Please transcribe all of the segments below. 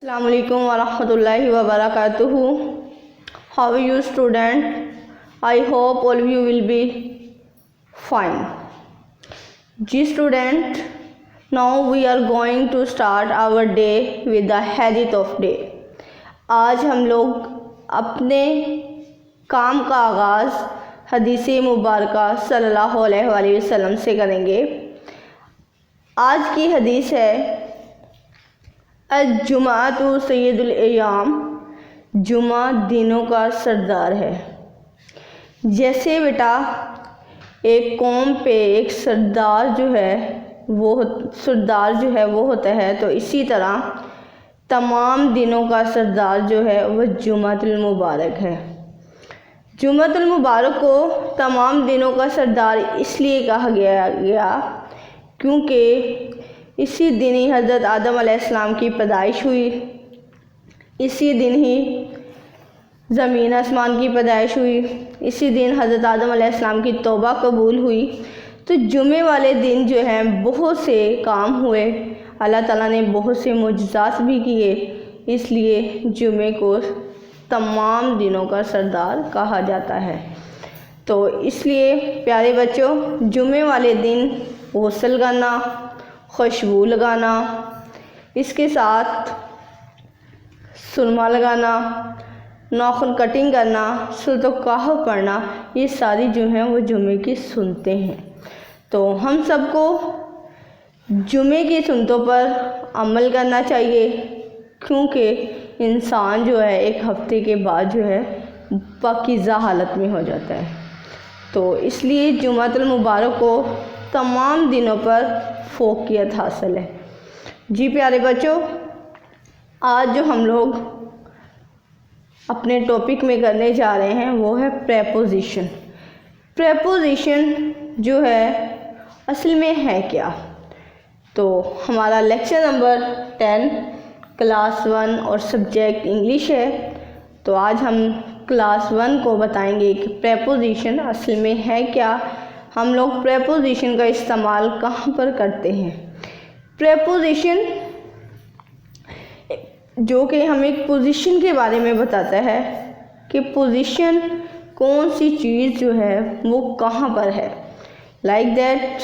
Assalamualaikum warahmatullahi wabarakatuh. How are you student? I hope all of you will be fine. Ji student, now we are going to start our day with the hadith of day. आज हम लोग अपने काम का आगाज़ हदीस मुबारका सल्लल्लाहु अलैहि वसल्लम से करेंगे। आज की हदीस है जुमातु सैयदुल अय्याम, जुमा दिनों का सरदार है। जैसे बेटा एक कौम पे एक सरदार जो है वो होता है, तो इसी तरह तमाम दिनों का सरदार जो है वह जुमातुल मुबारक है। जुमातुल मुबारक को तमाम दिनों का सरदार इसलिए कहा गया क्योंकि इसी दिन ही हज़रत आदम अलैहिस्सलाम की पैदाइश हुई, इसी दिन ही ज़मीन आसमान की पैदाइश हुई, इसी दिन हज़रत आदम अलैहिस्सलाम की तौबा कबूल हुई। तो जुमे वाले दिन जो है बहुत से काम हुए, अल्लाह ताला ने बहुत से मुजज़ात भी किए, इसलिए जुमे को तमाम दिनों का सरदार कहा जाता है। तो इसलिए प्यारे बच्चों, जुमे वाले दिन गुस्ल करना, खुशबू लगाना, इसके साथ सुरमा लगाना, नाखून कटिंग करना, सूरत कहफ पढ़ना, ये सारी जो हैं वो जुमे की सुनते हैं। तो हम सबको जुमे की सुनतों पर अमल करना चाहिए, क्योंकि इंसान जो है एक हफ्ते के बाद जो है पाकीज़ा हालत में हो जाता है। तो इसलिए जुमातुल मुबारक को तमाम दिनों पर फ़ौक़ियत हासिल है। जी प्यारे बच्चों, आज जो हम लोग अपने टॉपिक में करने जा रहे हैं वो है प्रेपोजिशन। प्रेपोजिशन जो है असल में है क्या? तो हमारा लेक्चर नंबर 10 क्लास 1 और सब्जेक्ट इंग्लिश है। तो आज हम क्लास 1 को बताएंगे कि प्रेपोजिशन असल में है क्या, हम लोग प्रेपोजिशन का इस्तेमाल कहाँ पर करते हैं। प्रेपोजिशन जो कि हमें पोजीशन के बारे में बताता है कि पोजीशन कौन सी चीज़ जो है वो कहाँ पर है। लाइक दैट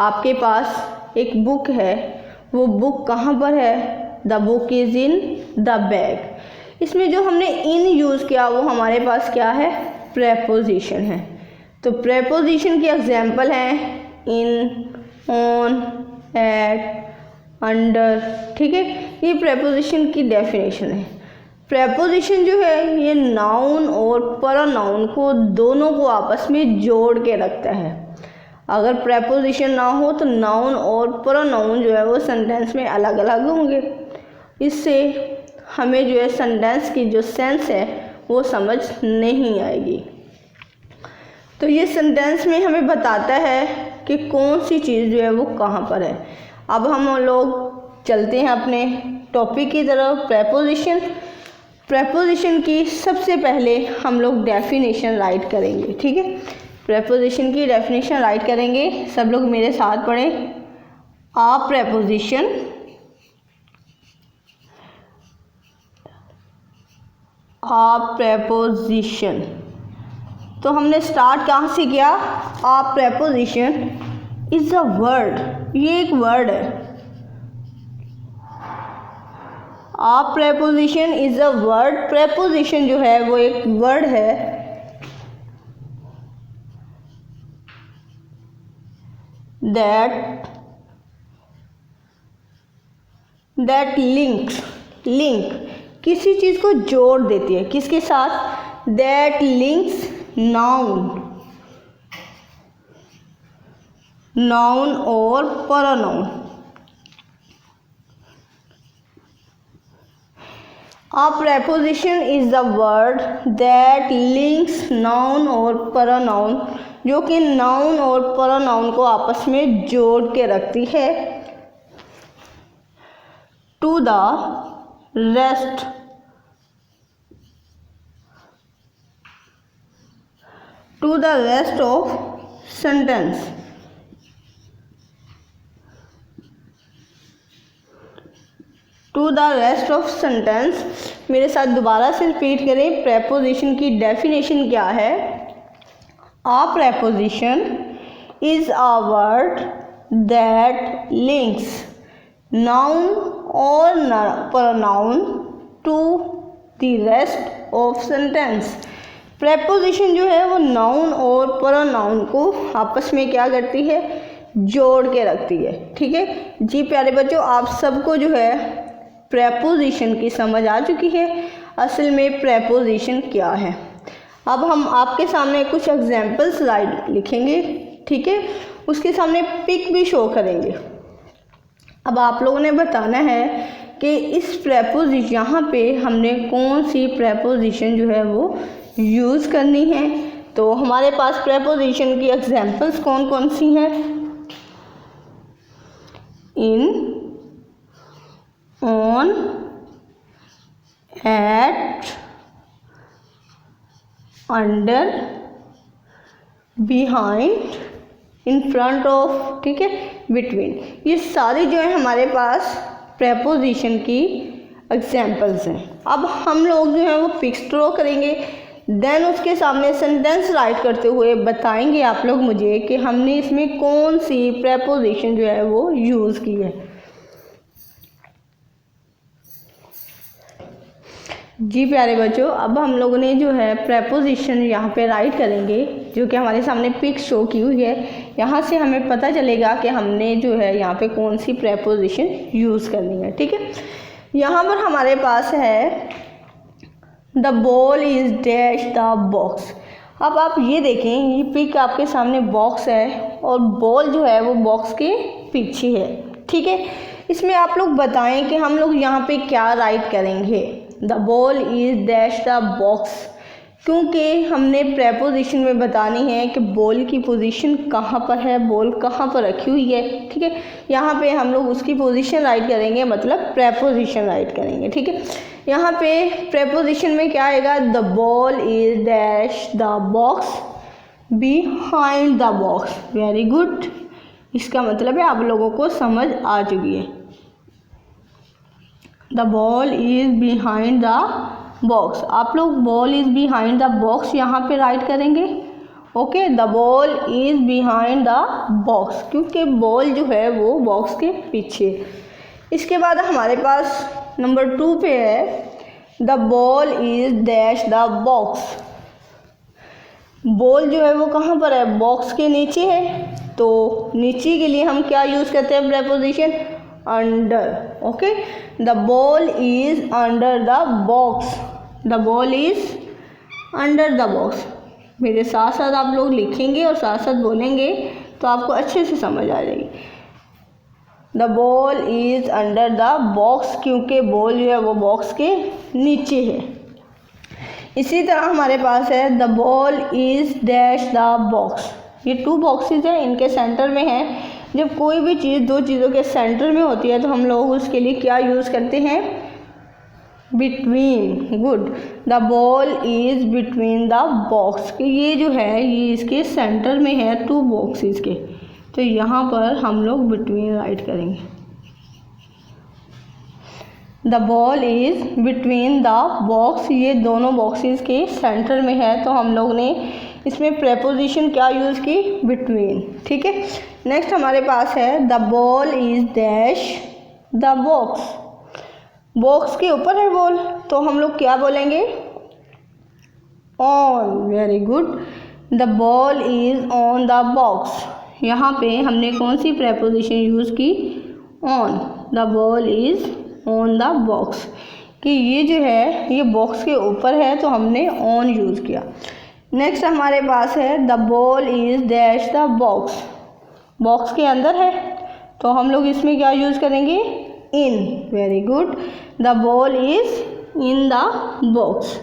आपके पास एक बुक है, वो बुक कहाँ पर है? The book is in the bag. इसमें जो हमने इन यूज़ किया वो हमारे पास क्या है? प्रेपोजिशन है। तो प्रेपोजिशन की एग्जांपल हैं इन, ऑन, एट, अंडर। ठीक है, ये प्रेपोजिशन की डेफिनेशन है। प्रेपोजिशन जो है ये नाउन और प्रोनाउन को दोनों को आपस में जोड़ के रखता है। अगर प्रेपोजिशन ना हो तो नाउन और प्रोनाउन जो है वो सेंटेंस में अलग अलग होंगे। इससे हमें जो है सेंटेंस की जो सेंस है वो समझ नहीं आएगी। तो ये सेंटेंस में हमें बताता है कि कौन सी चीज़ जो है वो कहाँ पर है। अब हम लोग चलते हैं अपने टॉपिक की तरफ। प्रेपोजिशन की सबसे पहले हम लोग डेफिनेशन राइट करेंगे। ठीक है, प्रेपोजिशन की डेफिनेशन राइट करेंगे। सब लोग मेरे साथ पढ़ें। आ प्रेपोजिशन तो हमने स्टार्ट कहाँ से किया? A preposition is a word, ये एक वर्ड है। A preposition is a word, preposition जो है वो एक वर्ड है दैट लिंक किसी चीज़ को जोड़ देती है। किसके साथ? दैट लिंक्स नाउन और pronoun. A preposition is the word that links noun और pronoun, जो कि नाउन और प्रोनाउन को आपस में जोड़ के रखती है। To the rest of sentence. To the rest of sentence. मेरे साथ दोबारा से रिपीट करें। प्रेपोजिशन की डेफिनेशन क्या है? A preposition is a word that links noun और pronoun to the rest of sentence. Preposition जो है वो नाउन और प्रोनाउन को आपस में क्या करती है? जोड़ के रखती है। ठीक है जी प्यारे बच्चों, आप सबको जो है प्रेपोजिशन की समझ आ चुकी है। असल में प्रेपोजिशन क्या है? अब हम आपके सामने कुछ एग्जाम्पल स्लाइड लिखेंगे। ठीक है, उसके सामने पिक भी शो करेंगे। अब आप लोगों ने बताना है कि इस प्रेपोजिशन यहाँ पे हमने कौन सी प्रेपोजिशन जो है वो यूज़ करनी है। तो हमारे पास प्रेपोजिशन की एग्जाम्पल्स कौन कौन सी हैं? In, on, at, under, behind, in front of, ठीक है, बिटवीन। ये सारी जो है हमारे पास प्रेपोजिशन की एग्जाम्पल्स हैं। अब हम लोग जो है वो पिक्स ड्रॉ करेंगे, देन उसके सामने सेंटेंस राइट करते हुए बताएंगे आप लोग मुझे कि हमने इसमें कौन सी प्रेपोजिशन जो है वो यूज़ की है। जी प्यारे बच्चों, अब हम लोगों ने जो है प्रेपोजिशन यहाँ पे राइट करेंगे, जो कि हमारे सामने पिक शो की हुई है। यहाँ से हमें पता चलेगा कि हमने जो है यहाँ पे कौन सी प्रेपोजिशन यूज़ करनी है। ठीक है, यहाँ पर हमारे पास है the ball is dash the box. अब आप ये देखें, ये पिक आपके सामने बॉक्स है और बॉल जो है वो बॉक्स के पीछे है। ठीक है, इसमें आप लोग बताएं कि हम लोग यहाँ पे क्या राइट करेंगे। The ball is dash the box, क्योंकि हमने प्रेपोजिशन में बतानी है कि बॉल की पोजीशन कहाँ पर है, बॉल कहाँ पर रखी हुई है। ठीक है, यहाँ पे हम लोग उसकी पोजीशन राइट करेंगे, मतलब प्रेपोजिशन राइट करेंगे। ठीक है, यहाँ पे प्रेपोजिशन में क्या आएगा? The ball is dash the box behind the box. Very good, इसका मतलब है आप लोगों को समझ आ चुकी है। The ball is behind the box. आप लोग ball is behind the box यहाँ पे राइट करेंगे। Okay, the ball is behind the box, क्योंकि बॉल जो है वो बॉक्स के पीछे। इसके बाद हमारे पास नंबर 2 पे है the ball is dash the box. Ball जो है वो कहाँ पर है? बॉक्स के नीचे है। तो नीचे के लिए हम क्या यूज़ करते हैं preposition? Under. Okay, the ball is under the box. The ball is under the box. मेरे साथ साथ आप लोग लिखेंगे और साथ साथ बोलेंगे तो आपको अच्छे से समझ आ जाएगी। The ball is under the box, क्योंकि बॉल जो है वो बॉक्स के नीचे है। इसी तरह हमारे पास है the ball is dash the box. ये 2 बॉक्सेस हैं, इनके सेंटर में है। जब कोई भी चीज़ 2 चीज़ों के सेंटर में होती है तो हम लोग उसके लिए क्या यूज़ करते हैं? Between. Good, the ball is between the box. कि ये जो है ये इसके सेंटर में है 2 बॉक्सेस के, तो यहाँ पर हम लोग बिटवीन राइट करेंगे। The ball is between the box, ये दोनों बॉक्सेस के सेंटर में है, तो हम लोग ने इसमें प्रेपोजिशन क्या यूज़ की? बिटवीन। ठीक है, नेक्स्ट हमारे पास है the ball is dash the box. Box के ऊपर है बॉल, तो हम लोग क्या बोलेंगे? On. Very good, the ball is on the box. यहाँ पे हमने कौन सी प्रेपोजिशन यूज़ की? On. The ball is on the box, कि ये जो है ये बॉक्स के ऊपर है तो हमने ऑन यूज़ किया। नेक्स्ट हमारे पास है the ball is dash the box. Box के अंदर है तो हम लोग इसमें क्या यूज़ करेंगे? In. Very good, the ball is in the box.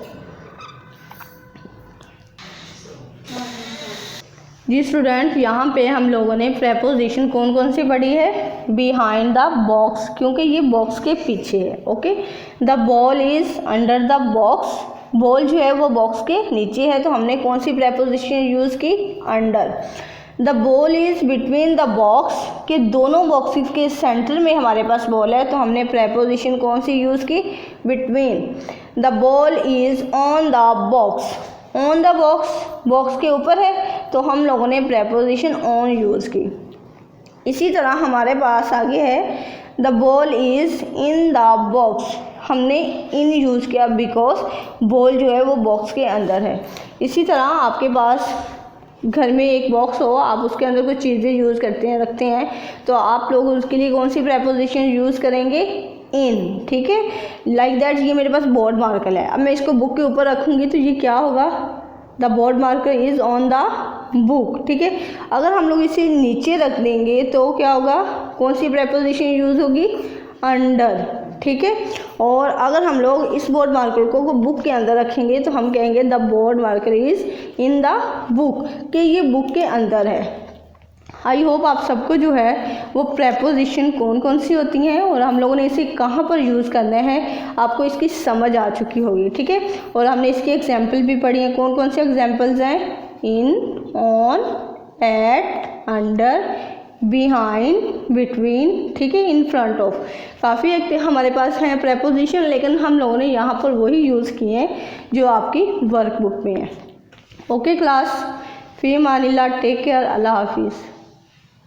जी स्टूडेंट, यहाँ पे हम लोगों ने प्रेपोजिशन कौन कौन सी पढ़ी है? बिहाइंड द बॉक्स, क्योंकि ये बॉक्स के पीछे है। Okay, the ball is under the box. Ball जो है वो बॉक्स के नीचे है, तो हमने कौन सी प्रेपोजिशन यूज़ की? Under. The ball is between the box, कि दोनों बॉक्सेस के सेंटर में हमारे पास बॉल है, तो हमने प्रेपोजिशन कौन सी यूज़ की, between. The ball is on the box, on the box, box के ऊपर है, तो हम लोगों ने प्रेपोजिशन ऑन यूज़ की। इसी तरह हमारे पास आगे है the ball is in the box, हमने इन यूज़ किया बिकॉज बॉल जो है वो बॉक्स के अंदर है। इसी तरह आपके पास घर में एक बॉक्स हो, आप उसके अंदर कुछ चीज़ें यूज़ करते हैं, रखते हैं, तो आप लोग उसके लिए कौन सी प्रेपोजिशन यूज़ करेंगे, इन, ठीक है। लाइक दैट ये मेरे पास बोर्ड मार्कर है, अब मैं इसको बुक के ऊपर रखूँगी तो ये क्या होगा, the board marker is on the book, ठीक है। अगर हम लोग इसे नीचे रख देंगे तो क्या होगा, कौन सी प्रेपोजिशन यूज़ होगी, अंडर, ठीक है। और अगर हम लोग इस बोर्ड मार्कर को बुक के अंदर रखेंगे तो हम कहेंगे the board marker is in the book, कि ये बुक के अंदर है। आई होप आप सबको जो है वो प्रेपोजिशन कौन कौन सी होती हैं और हम लोगों ने इसे कहाँ पर यूज़ करना है आपको इसकी समझ आ चुकी होगी, ठीक है। और हमने इसकी एग्जाम्पल भी पढ़ी हैं, कौन कौन से एग्जाम्पल्स हैं, in, on, at, under, behind, between, ठीक है, इन फ्रंट ऑफ। काफ़ी एक हमारे पास हैं प्रेपोजिशन, लेकिन हम लोगों ने यहाँ पर वही यूज़ किए हैं जो आपकी वर्कबुक में है। ओके क्लास, फी मानिल्लाह, टेक केयर, अल्लाह हाफिज़।